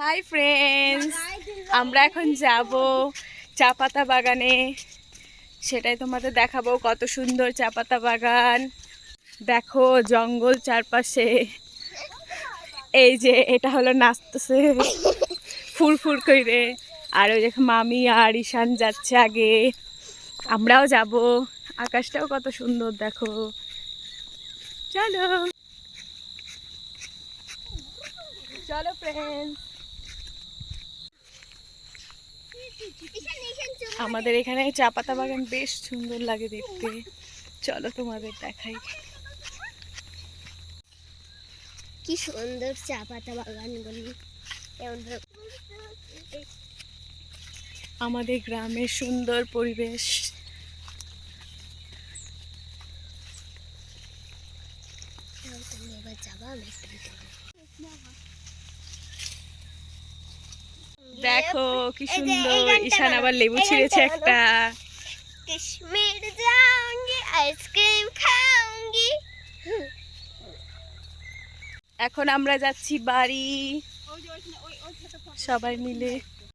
Hi friends, আমরা এখন যাব চা পাতা বাগানে। সেটাই তোমাদের দেখাবো, কত সুন্দর চা পাতা বাগান। দেখো জঙ্গল চারপাশে। এই যে এটা হলো নাচতেছে ফুরফুর করে, আর ওই দেখো মামি আর ঈশান যাচ্ছে আগে, আমরাও যাব। আকাশটাও কত সুন্দর দেখো। চলো চলো ফ্রেন্ডস, আমাদের এখানে চা পাতা বাগান বেশ সুন্দর লাগে দেখতে। চলো তোমাদের দেখাই কি সুন্দর চা পাতা বাগানগুলি। আমাদের গ্রামের সুন্দর পরিবেশ। দেখো কি সুন্দর, ঈশান আবার লেবু ছিঁড়েছে একটা। কাশ্মীর যাওঙ্গি, আইসক্রিম খাওঙ্গি। এখন আমরা যাচ্ছি বাড়ি সবাই মিলে।